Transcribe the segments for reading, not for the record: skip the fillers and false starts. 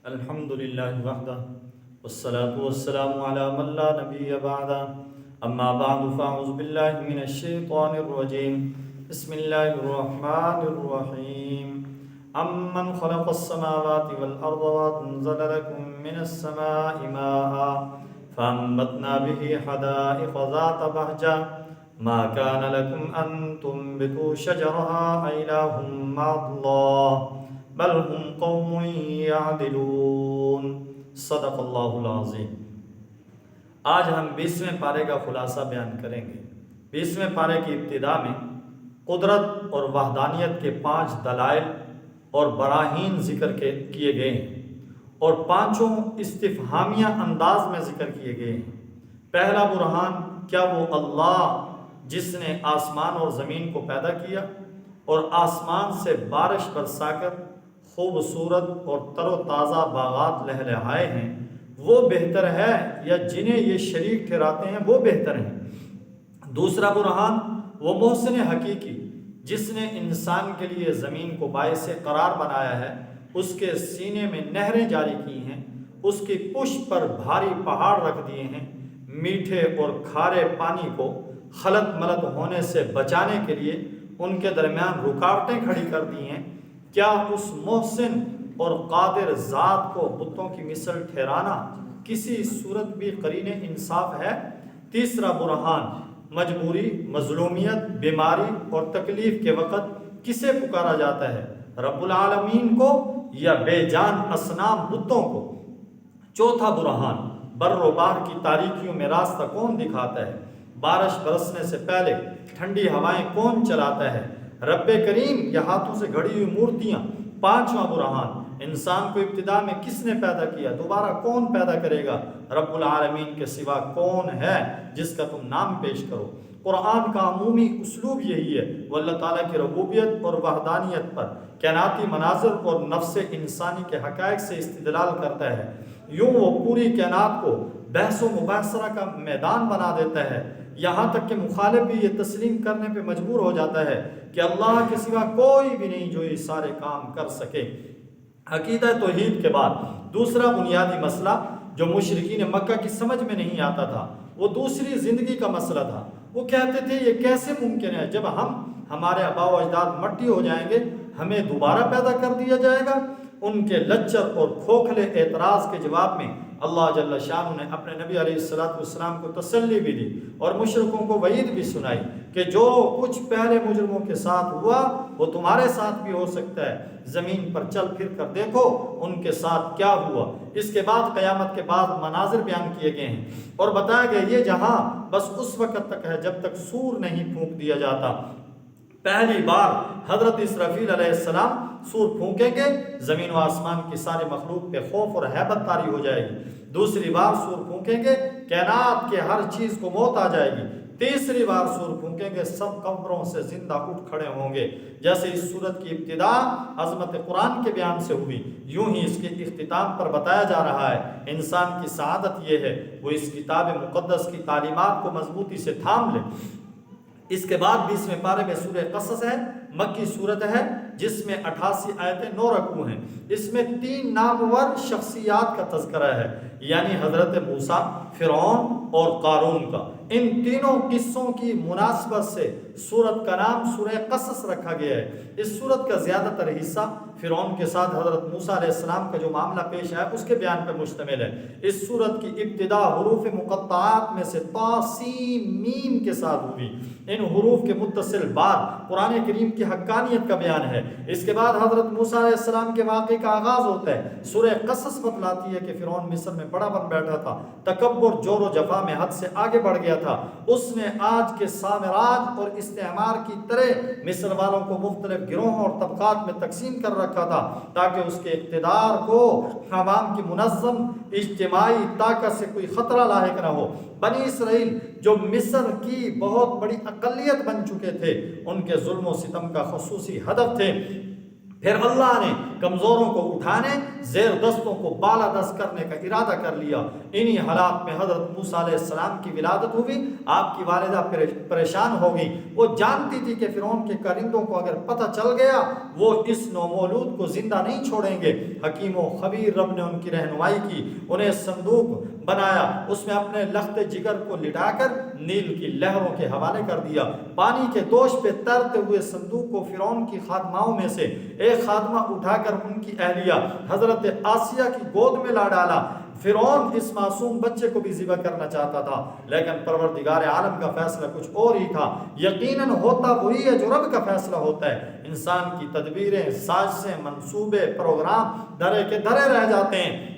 الحمد للہ وحدہ والصلاة والسلام علی من لا نبی بعدہ اما بعد فاعوذ باللہ من الشیطان الرجیم بسم اللہ الرحمن الرحیم امن خلق السماوات والارض وانزل لكم من السماء ماء فانبتنا به حدائق ذات بهجة ما كان لكم ان تنبتوا شجرها أإله مع الله بل هم قوم يعدلون صدق اللہ العظیم۔ آج ہم 20ویں پارے کا خلاصہ بیان کریں گے۔ 20ویں پارے کی ابتدا میں قدرت اور وحدانیت کے 5 دلائل اور براہین ذکر کیے گئے ہیں اور 5 استفہامیہ انداز میں ذکر کیے گئے ہیں۔ پہلا برہان، کیا وہ اللہ جس نے آسمان اور زمین کو پیدا کیا اور آسمان سے بارش برسا کر خوبصورت اور تر و تازہ باغات لہلہائے ہیں، وہ بہتر ہے یا جنہیں یہ شریک ٹھہراتے ہیں وہ بہتر ہیں؟ دوسرا برہان، وہ محسن حقیقی جس نے انسان کے لیے زمین کو باعث قرار بنایا ہے، اس کے سینے میں نہریں جاری کی ہیں، اس کی پشت پر بھاری پہاڑ رکھ دیے ہیں، میٹھے اور کھارے پانی کو خلط ملط ہونے سے بچانے کے لیے ان کے درمیان رکاوٹیں کھڑی کر دی ہیں۔ کیا اس محسن اور قادر ذات کو بتوں کی مثل ٹھہرانا کسی صورت بھی قرین انصاف ہے؟ تیسرا برہان، مجبوری، مظلومیت، بیماری اور تکلیف کے وقت کسے پکارا جاتا ہے، رب العالمین کو یا بے جان اصنام بتوں کو؟ چوتھا برہان، بر و بحر کی تاریکیوں میں راستہ کون دکھاتا ہے، بارش برسنے سے پہلے ٹھنڈی ہوائیں کون چلاتا ہے، رب کریم یا ہاتھوں سے گھڑی ہوئی مورتیاں؟ پانچواں برہان، انسان کو ابتدا میں کس نے پیدا کیا، دوبارہ کون پیدا کرے گا، رب العالمین کے سوا کون ہے جس کا تم نام پیش کرو؟ قرآن کا عمومی اسلوب یہی ہے، وہ اللہ تعالیٰ کی ربوبیت اور وحدانیت پر کائناتی مناظر اور نفس انسانی کے حقائق سے استدلال کرتا ہے۔ یوں وہ پوری کائنات کو بحث و مباحثہ کا میدان بنا دیتا ہے، یہاں تک کہ مخالف بھی یہ تسلیم کرنے پہ مجبور ہو جاتا ہے کہ اللہ کے سوا کوئی بھی نہیں جو یہ سارے کام کر سکے۔ عقیدہ توحید کے بعد دوسرا بنیادی مسئلہ جو مشرکین مکہ کی سمجھ میں نہیں آتا تھا، وہ دوسری زندگی کا مسئلہ تھا۔ وہ کہتے تھے یہ کیسے ممکن ہے، جب ہمارے آباء و اجداد مٹی ہو جائیں گے ہمیں دوبارہ پیدا کر دیا جائے گا؟ ان کے لچر اور کھوکھلے اعتراض کے جواب میں اللہ جل شانہ نے اپنے نبی علیہ السلام کو تسلی بھی دی اور مشرکوں کو وعید بھی سنائی کہ جو کچھ پہلے مجرموں کے ساتھ ہوا وہ تمہارے ساتھ بھی ہو سکتا ہے، زمین پر چل پھر کر دیکھو ان کے ساتھ کیا ہوا۔ اس کے بعد قیامت کے بعد مناظر بیان کیے گئے ہیں اور بتایا گیا یہ جہاں بس اس وقت تک ہے جب تک سور نہیں پھونک دیا جاتا۔ پہلی بار حضرت اسرافیل علیہ السلام سور پھونکیں گے، زمین و آسمان کی ساری مخلوق پہ خوف اور ہیبت طاری ہو جائے گی۔ دوسری بار سور پھونکیں گے، کائنات کے ہر چیز کو موت آ جائے گی۔ تیسری بار سور پھونکیں گے، سب قبروں سے زندہ اٹھ کھڑے ہوں گے۔ جیسے اس سورت کی ابتدا عظمت قرآن کے بیان سے ہوئی، یوں ہی اس کے اختتام پر بتایا جا رہا ہے انسان کی سعادت یہ ہے وہ اس کتاب مقدس کی تعلیمات کو مضبوطی سے تھام لے۔ اس کے بعد 20ویں پارے میں سورہ قصص ہے، مکی صورت ہے جس میں 88 آیتیں 9 رکوع ہیں۔ اس میں 3 نامور شخصیات کا تذکرہ ہے، یعنی حضرت موسیٰ، فرعون اور قارون کا۔ ان تینوں قصوں کی مناسبت سے سورت کا نام سورہ قصص رکھا گیا ہے۔ اس سورت کا زیادہ تر حصہ فرعون کے ساتھ حضرت موسیٰ علیہ السلام کا جو معاملہ پیش آیا اس کے بیان پر مشتمل ہے۔ اس سورت کی ابتدا حروف مقطعات میں سے تا سین میم کے ساتھ ہوئی۔ ان حروف کے متصل بعد قرآن کریم کی حقانیت کا بیان ہے۔ اس کے بعد حضرت موسیٰ علیہ السلام کے واقعے کا آغاز ہوتا ہے۔ سورہ قصص بتلاتی ہے کہ فرعون مصر میں بڑا بن بیٹھا تھا، تکبر، جور و جفا میں حد سے آگے بڑھ گیا تھا۔ اس نے آج کے سامراج اور استعمار کی طرح مصر والوں کو مختلف گروہوں اور طبقات میں تقسیم کر رکھا تھا تاکہ اس کے اقتدار کو عوام کی منظم اجتماعی طاقت سے کوئی خطرہ لاحق نہ ہو۔ بنی اسرائیل جو مصر کی بہت بڑی اقلیت بن چکے تھے، ان کے ظلم و ستم کا خصوصی ہدف تھے۔ پھر اللہ نے کمزوروں کو اٹھانے، زیر دستوں کو بالا دست کرنے کا ارادہ کر لیا۔ انہی حالات میں حضرت موسیٰ علیہ السلام کی ولادت ہوئی۔ آپ کی والدہ پریشان ہو گئی، وہ جانتی تھی کہ فرعون کے کرندوں کو اگر پتہ چل گیا وہ اس نومولود کو زندہ نہیں چھوڑیں گے۔ حکیم و خبیر رب نے ان کی رہنمائی کی، انہیں صندوق بنایا، اس میں اپنے لخت جگر کو لٹا کر نیل کی لہروں کے حوالے کر دیا۔ پانی کے دوش پہ تیرتے ہوئے صندوق کو فرعون کی خادماؤں میں سے ایک خادمہ اٹھا کر ان کی اہلیہ حضرت آسیہ کی گود میں لا ڈالا۔ فرعون اس معصوم بچے کو بھی ذبح کرنا چاہتا تھا، لیکن پروردگار عالم کا فیصلہ کچھ اور ہی تھا۔ یقیناً ہوتا وہی ہے جو رب کا فیصلہ ہوتا ہے۔ انسان کی تدبیریں، سازشیں، منصوبے، پروگرام دھرے کے دھرے رہ جاتے ہیں۔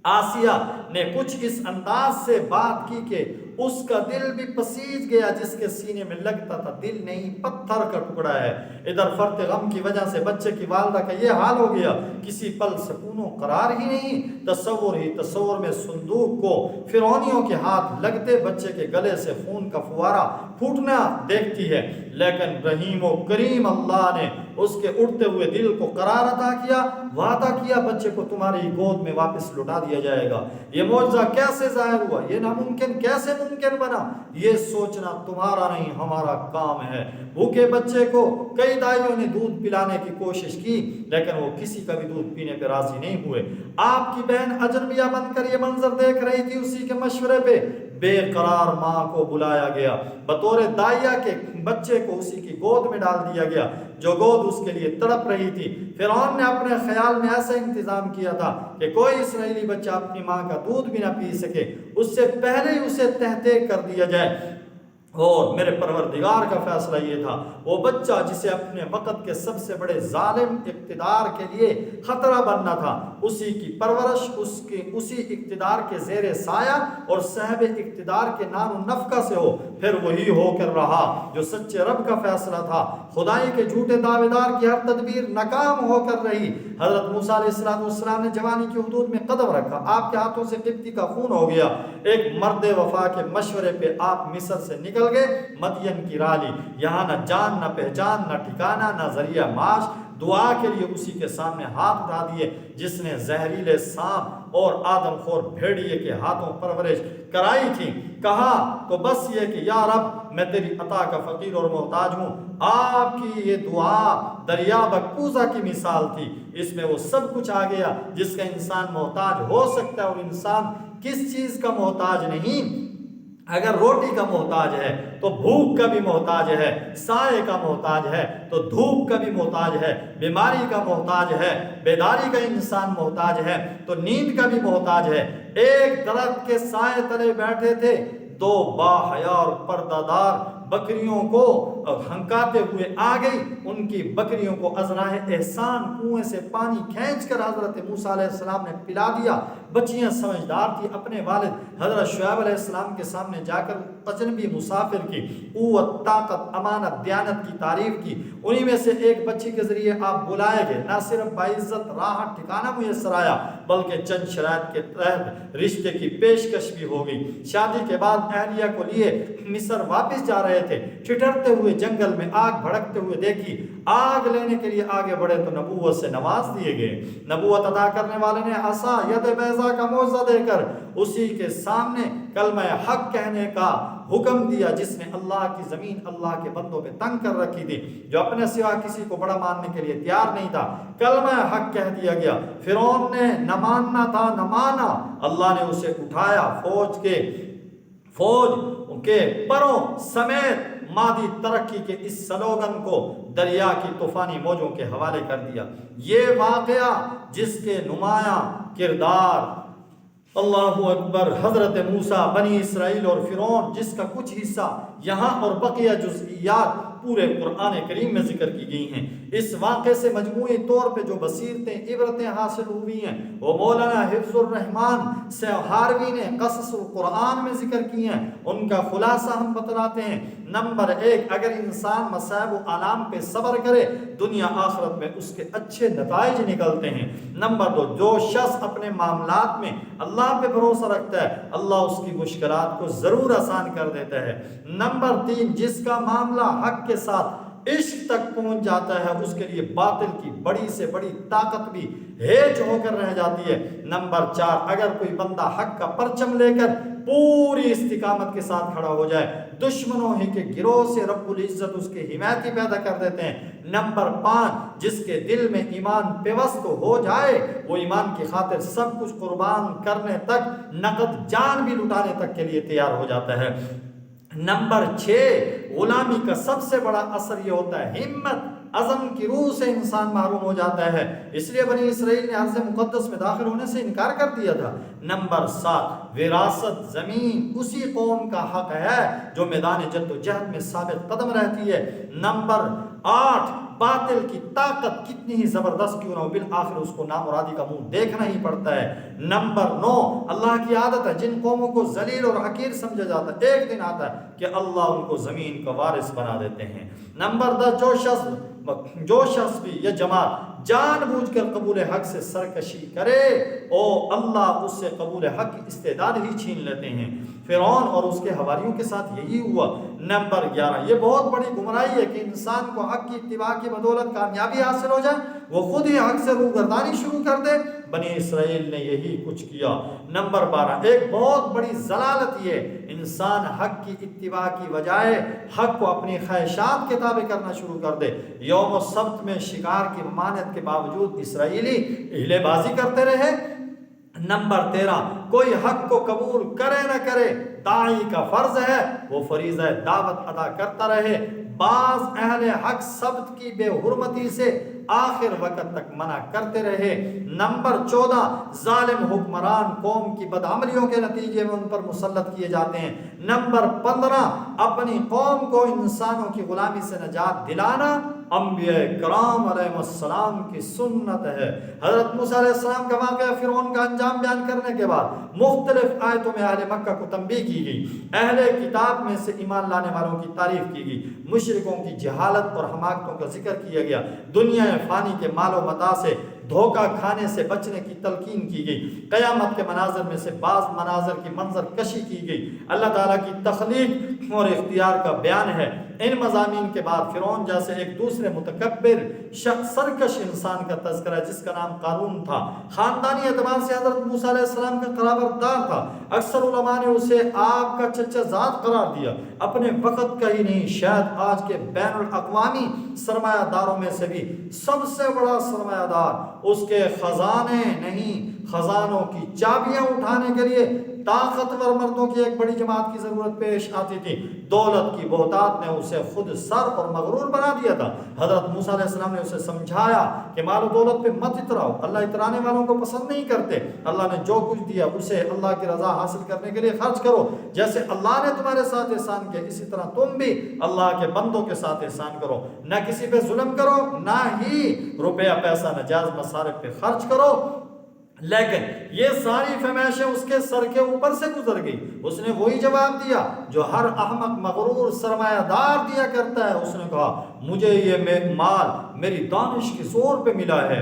آسیہ نے کچھ اس انداز سے بات کی کہ اس کا دل بھی پسیج گیا، جس کے سینے میں لگتا تھا دل نہیں پتھر کا ٹکڑا ہے۔ ادھر فرط غم کی وجہ سے بچے کی والدہ کا یہ حال ہو گیا، کسی پل سکون و قرار ہی نہیں۔ تصور میں صندوق کو فرعونیوں کے ہاتھ لگتے بچے کے گلے سے خون کا فوارہ پھوٹنا دیکھتی ہے، لیکن رحیم و کریم اللہ نے اس کے اٹھتے ہوئے دل کو قرار عطا کیا، وعدہ کیا بچے کو تمہاری گود میں واپس لوٹا دیا جائے گا۔ یہ معجزہ کیسے ظاہر ہوا، یہ ناممکن کیسے ممکن بنا، یہ سوچنا تمہارا نہیں ہمارا کام ہے۔ بھوکے بچے کو کئی دائیوں نے دودھ پلانے کی کوشش کی، لیکن وہ کسی کا بھی دودھ پینے پہ راضی نہیں ہوئے۔ آپ کی بہن اجنبیہ بن کر یہ منظر دیکھ رہی تھی، اسی کے مشورے پہ بے قرار ماں کو بلایا گیا، بطور دائیا کے بچے کو اسی کی گود میں ڈال دیا گیا جو گود اس کے لیے تڑپ رہی تھی۔ فرعون نے اپنے خیال میں ایسا انتظام کیا تھا کہ کوئی اسرائیلی بچہ اپنی ماں کا دودھ بھی نہ پی سکے، اس سے پہلے ہی اسے تہتے کر دیا جائے۔ اور میرے پروردگار کا فیصلہ یہ تھا، وہ بچہ جسے اپنے وقت کے سب سے بڑے ظالم اقتدار کے لیے خطرہ بننا تھا، اسی کی پرورش اسی اقتدار کے زیر سایہ اور صاحب اقتدار کے نان و نفقہ سے ہو، پھر وہی ہو کر رہا جو سچے رب کا فیصلہ تھا۔ خدائی کے جھوٹے دعوے دار کی ہر تدبیر ناکام ہو کر رہی۔ حضرت موسیٰ علیہ السلام نے جوانی کی حدود میں قدم رکھا، آپ کے ہاتھوں سے قبطی کا خون ہو گیا۔ ایک مرد وفا کے مشورے پہ آپ مصر سے نکل گئے، مدین کی راہ لی، یہاں نہ جان نہ پہچان نہ ٹھکانہ نہ ذریعہ معاش، دعا کے لیے اسی کے سامنے ہاتھ اٹھا دیے جس نے زہریلے سانپ اور آدم خور بھیڑیے کے ہاتھوں پرورش کرائی تھی۔ کہا تو بس یہ کہ یا رب میں تیری عطا کا فقیر اور محتاج ہوں۔ آپ کی یہ دعا دریا بکوزہ کی مثال تھی، اس میں وہ سب کچھ آ گیا جس کا انسان محتاج ہو سکتا ہے، اور انسان کس چیز کا محتاج نہیں؟ اگر روٹی کا محتاج ہے تو بھوک کا بھی محتاج ہے، سائے کا محتاج ہے تو دھوپ کا بھی محتاج ہے، بیماری کا محتاج ہے، بیداری کا انسان محتاج ہے تو نیند کا بھی محتاج ہے۔ ایک درخت کے سائے تلے بیٹھے تھے، دو باحیا اور پردہ دار بکریوں کو ہنکاتے ہوئے آ گئی، ان کی بکریوں کو ازرائے احسان کنویں سے پانی کھینچ کر حضرت موسیٰ علیہ السلام نے پلا دیا۔ بچیاں سمجھدار تھی، اپنے والد حضرت شعیب علیہ السلام کے سامنے جا کر اجنبی مسافر کی قوت، طاقت، امانت، دیانت کی تعریف کی۔ انہی میں سے ایک بچی کے ذریعے آپ بلائے گئے، نہ صرف باعزت راحت ٹھکانہ میسر آیا بلکہ چند شرائط کے تحت رشتے کی پیشکش بھی ہو گئی۔ شادی کے بعد اہلیہ کو لیے مصر واپس جا رہے تھے، ٹھٹھرتے ہوئے جنگل میں آگ بھڑکتے ہوئے دیکھی۔ آگ لینے کے لیے آگے بڑھے تو نبوت سے نواز دیے گئے۔ نبوت عطا کرنے والے نے عصا ید بیضا کا معجزہ دے کر اسی کے سامنے کلمہ حق کہنے کا حکم دیا، جس نے اللہ کی زمین اللہ کے بندوں پہ تنگ کر رکھی تھی، جو اپنے سوا کسی کو بڑا ماننے کے لیے تیار نہیں تھا۔ کلمہ حق کہہ دیا گیا، فرعون نے نہ ماننا تھا نہ مانا، اللہ نے اسے اٹھایا، فوج کے پروں سمیت مادی ترقی کے اس سلوگن کو دریا کی طوفانی موجوں کے حوالے کر دیا۔ یہ واقعہ جس کے نمایاں کردار اللہ اکبر حضرت موسیٰ، بنی اسرائیل اور فرعون، جس کا کچھ حصہ یہاں اور بقیہ جزئیات پورے قرآن کریم میں ذکر کی گئی ہیں۔ اس واقعے سے مجموعی طور پہ جو بصیرتیں عبرتیں حاصل ہوئی ہیں وہ مولانا حفظ الرحمان سہاروی نے قصص القرآن میں ذکر کی ہیں۔ ان کا خلاصہ ہم بتلاتے ہیں۔ نمبر 1، اگر انسان مصائب و آلام پہ صبر کرے دنیا آخرت میں اس کے اچھے نتائج نکلتے ہیں۔ نمبر 2، جو شخص اپنے معاملات میں اللہ پہ بھروسہ رکھتا ہے اللہ اس کی مشکلات کو ضرور آسان کر دیتا ہے۔ نمبر 3، جس کا معاملہ حق کے ساتھ عشق تک پہنچ جاتا ہے، اس کے لیے باطل کی بڑی سے بڑی طاقت بھی ہیج ہو کر رہ جاتی ہے۔ نمبر 4، اگر کوئی بندہ حق کا پرچم لے کر پوری استقامت کے ساتھ کھڑا ہو جائے، دشمنوں ہی کے گروہ سے رب العزت اس کے حمایتی پیدا کر دیتے ہیں۔ نمبر 5، جس کے دل میں ایمان پیوست ہو جائے، وہ ایمان کی خاطر سب کچھ قربان کرنے تک، نقد جان بھی لٹانے تک کے لیے تیار ہو جاتا ہے۔ نمبر 6، غلامی کا سب سے بڑا اثر یہ ہوتا ہے ہمت، عزم کی روح سے انسان محروم ہو جاتا ہے، اس لیے بنی اسرائیل نے ارض مقدس میں داخل ہونے سے انکار کر دیا تھا۔ نمبر 7، وراثت زمین اسی قوم کا حق ہے جو میدان جد و جہد میں ثابت قدم رہتی ہے۔ نمبر 8، باطل کی طاقت کتنی ہی زبردست کیوں نہ ہو، بالآخر اس کو نامرادی کا منہ دیکھنا ہی پڑتا ہے۔ نمبر 9، اللہ کی عادت ہے جن قوموں کو ذلیل اور حقیر سمجھا جاتا ہے، ایک دن آتا ہے کہ اللہ ان کو زمین کا وارث بنا دیتے ہیں۔ نمبر 10، جو شخص بھی یا جماعت جان بوجھ کر قبول حق سے سرکشی کرے، او اللہ اس سے قبول حق کی استعداد ہی چھین لیتے ہیں۔ فرعون اور اس کے حواریوں کے ساتھ یہی ہوا۔ نمبر 11، یہ بہت بڑی گمراہی ہے کہ انسان کو حق کی اتباع کی بدولت کامیابی حاصل ہو جائے، وہ خود ہی حق سے روگردانی شروع کر دے۔ بنی اسرائیل نے یہی کچھ کیا۔ نمبر 12، ایک بہت بڑی ضلالت یہ انسان حق کی اتباع کی بجائے حق کو اپنی خواہشات کے تابع کرنا شروع کر دے۔ یوم السبت میں شکار کی ممانعت کے باوجود اسرائیلی ہیلے بازی کرتے رہے۔ نمبر 13، کوئی حق کو قبول کرے نہ کرے، داعی کا فرض ہے وہ فریضہ دعوت ادا کرتا رہے۔ بعض اہل حق سبت کی بے حرمتی سے آخر وقت تک منع کرتے رہے۔ نمبر 14، ظالم حکمران قوم کی بدعملیوں کے نتیجے میں ان پر مسلط کیے جاتے ہیں۔ نمبر 15، اپنی قوم کو انسانوں کی غلامی سے نجات دلانا انبیاء کرام علیہ السلام کی سنت ہے۔ حضرت موسیٰ علیہ السلام کا واقعہ فرعون کا انجام بیان کرنے کے بعد مختلف آیتوں میں اہل مکہ کو تنبیہ کی گئی، اہل کتاب میں سے ایمان لانے والوں کی تعریف کی گئی، مشرکوں کی جہالت اور حماقتوں کا ذکر کیا گیا، دنیا فانی کے مال و متاع سے دھوکہ کھانے سے بچنے کی تلقین کی گئی، قیامت کے مناظر میں سے بعض مناظر کی منظر کشی کی گئی، اللہ تعالیٰ کی تخلیق اور اختیار کا بیان ہے۔ ان مضامین کے بعد فرعون جیسے ایک دوسرے متکبر سرکش انسان کا تذکرہ ہے جس کا نام قارون تھا، خاندانی اعتبار سے حضرت موسیٰ علیہ السلام کا قرابتدار تھا، اکثر علماء نے اسے آپ کا چچا زاد قرار دیا، اپنے وقت کا ہی نہیں شاید آج کے بین الاقوامی سرمایہ داروں میں سے بھی سب سے بڑا سرمایہ دار، اس کے خزانے نہیں خزانوں کی چابیاں اٹھانے کے لیے طاقتور مردوں کی ایک بڑی جماعت کی ضرورت پیش آتی تھی۔ دولت کی بہتات نے اسے خود سر اور مغرور بنا دیا تھا۔ حضرت موسیٰ علیہ السلام نے اسے سمجھایا کہ مال و دولت پہ مت اتراؤ، اللہ اترانے والوں کو پسند نہیں کرتے، اللہ نے جو کچھ دیا اسے اللہ کی رضا حاصل کرنے کے لیے خرچ کرو، جیسے اللہ نے تمہارے ساتھ احسان کیا اسی طرح تم بھی اللہ کے بندوں کے ساتھ احسان کرو، نہ کسی پہ ظلم کرو، نہ ہی روپیہ پیسہ نجائز مصارف پہ خرچ کرو۔ لیکن یہ ساری فرمائشیں اس کے سر کے اوپر سے گزر گئی، اس نے وہی جواب دیا جو ہر احمق مغرور سرمایہ دار دیا کرتا ہے۔ اس نے کہا مجھے یہ مال میری دانش کے زور پہ ملا ہے۔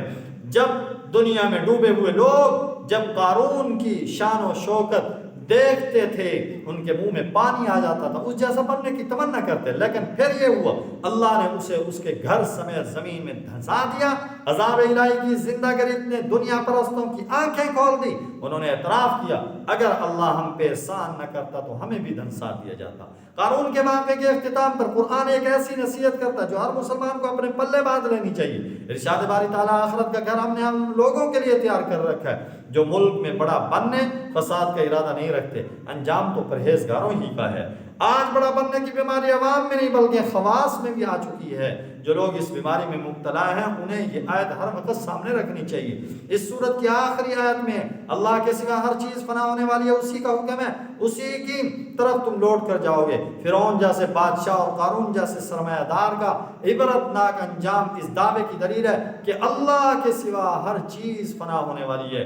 جب دنیا میں ڈوبے ہوئے لوگ جب قارون کی شان و شوکت دیکھتے تھے ان کے منہ میں پانی آ جاتا تھا، اس جیسا بننے کی تمنا کرتے، لیکن پھر یہ ہوا اللہ نے اسے اس کے گھر سمیت زمین میں دھنسا دیا۔ عذاب الہی کی زندہ گریت نے دنیا پرستوں کی آنکھیں کھول دی، انہوں نے اعتراف کیا اگر اللہ ہم پہ احسان نہ کرتا تو ہمیں بھی دھنسا دیا جاتا۔ قارون کے واقعے کے اختتام پر قرآن ایک ایسی نصیحت کرتا ہے جو ہر مسلمان کو اپنے پلے باندھ لینی چاہیے۔ ارشاد باری تعالیٰ آخرت کا گھر ہم نے ہم لوگوں کے لیے تیار کر رکھا ہے جو ملک میں بڑا بننے فساد کا ارادہ نہیں رکھتے، انجام تو پرہیزگاروں ہی کا ہے۔ آج بڑا بننے کی بیماری عوام میں نہیں بلکہ خواص میں بھی آ چکی ہے۔ جو لوگ اس بیماری میں مبتلا ہیں انہیں یہ آیت ہر وقت سامنے رکھنی چاہیے۔ اس سورت کی آخری آیت میں اللہ کے سوا ہر چیز فنا ہونے والی ہے، اسی کا حکم ہے، اسی کی طرف تم لوٹ کر جاؤ گے۔ فرعون جیسے بادشاہ اور قارون جیسے سرمایہ دار کا عبرتناک انجام اس دعوے کی دلیل ہے کہ اللہ کے سوا ہر چیز فنا ہونے والی ہے۔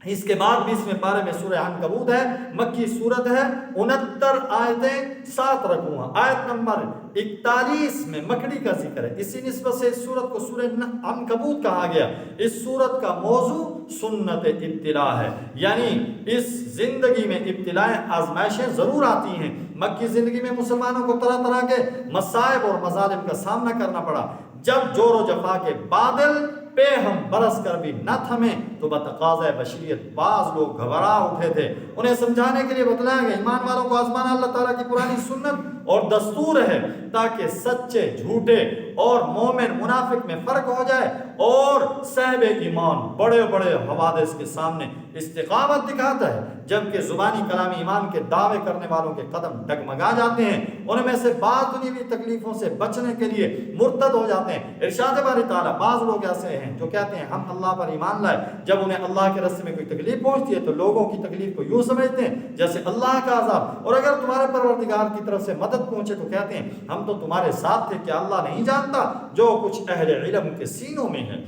اس کے بعد 20ویں پارے میں سورہ عنکبوت ہے، مکی صورت ہے، 69 آیتیں، 7 رکوع۔ آیت نمبر 41 میں مکڑی کا ذکر ہے، اسی نسبت سے اس سورت کو سورہ عنکبوت کہا گیا۔ اس سورت کا موضوع سنت ابتلاء ہے، یعنی اس زندگی میں ابتلائیں، آزمائشیں ضرور آتی ہیں۔ مکی زندگی میں مسلمانوں کو طرح طرح کے مصائب اور مظالم کا سامنا کرنا پڑا۔ جب جور و جفا کے بادل پہ ہم برس کر بھی نہ تھمیں تو بتقاضۂ بشریت بعض لوگ گھبرا اٹھے تھے۔ انہیں سمجھانے کے لیے بتلایا گیا ایمان والوں کو آزمانا اللہ تعالیٰ کی پرانی سنت اور دستور ہے، تاکہ سچے جھوٹے اور مومن منافق میں فرق ہو جائے اور صاحب ایمان بڑے بڑے حوادث کے سامنے استقامت دکھاتا ہے، جبکہ زبانی کلامی ایمان کے دعوے کرنے والوں کے قدم ڈگمگا جاتے ہیں۔ ان میں سے بعض دنیاوی تکلیفوں سے بچنے کے لیے مرتد ہو جاتے ہیں۔ ارشاد باری تعالیٰ، بعض لوگ ایسے ہیں جو کہتے ہیں ہم اللہ پر ایمان لائے، جب انہیں اللہ کے راستے میں کوئی تکلیف پہنچتی ہے تو لوگوں کی تکلیف کو یوں سمجھتے ہیں جیسے اللہ کا عذاب، اور اگر تمہارے پروردگار کی طرف سے مدد پہنچے تو کہتے ہیں ہم تو تمہارے ساتھ تھے، کیا اللہ نہیں جانتا جو کچھ اہل علم کے سینوں میں ہے۔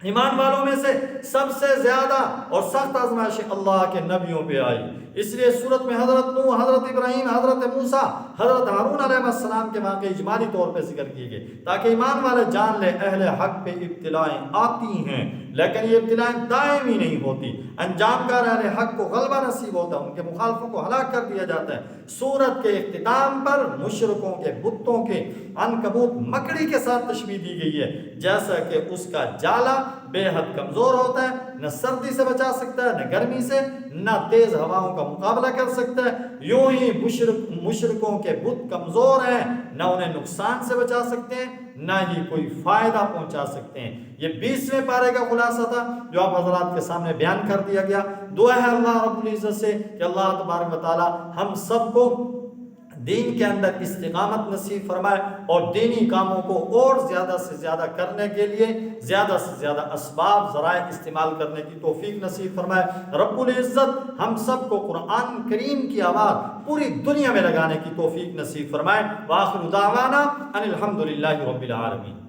ایمان والوں میں سے سب سے زیادہ اور سخت آزمائشیں اللہ کے نبیوں پہ آئی، اس لیے سورت میں حضرت نوح، حضرت ابراہیم، حضرت موسیٰ، حضرت ہارون علیہ السلام کے واقعے اجمالی طور پہ ذکر کیے گئے تاکہ ایمان والے جان لے اہل حق پہ ابتلائیں آتی ہیں، لیکن یہ ابتلائیں دائمی نہیں ہوتی۔ انجام کار اہل حق کو غلبہ نصیب ہوتا ہے، ان کے مخالفوں کو ہلاک کر دیا جاتا ہے۔ سورت کے اختتام پر مشرکوں کے بتوں کے عنکبوت مکڑی کے ساتھ تشبیہ دی گئی ہے، جیسا کہ اس کا جالا بے حد کمزور ہوتا ہے، نہ سردی سے بچا سکتا ہے، نہ گرمی سے، نہ تیز ہواؤں کا مقابلہ کر سکتا ہے۔ یوں ہی مشرکوں کے بت کمزور ہیں، نہ انہیں نقصان سے بچا سکتے ہیں، نہ ہی کوئی فائدہ پہنچا سکتے ہیں۔ یہ 20ویں پارے کا خلاصہ تھا جو آپ حضرات کے سامنے بیان کر دیا گیا۔ دعا ہے اللہ رب العزت سے کہ اللہ تبارک و تعالی ہم سب کو دین کے اندر استقامت نصیب فرمائے اور دینی کاموں کو اور زیادہ سے زیادہ کرنے کے لیے زیادہ سے زیادہ اسباب ذرائع استعمال کرنے کی توفیق نصیب فرمائے۔ رب العزت ہم سب کو قرآن کریم کی آواز پوری دنیا میں لگانے کی توفیق نصیب فرمائے۔ وآخر دعوانا ان الحمدللہ رب العالمین۔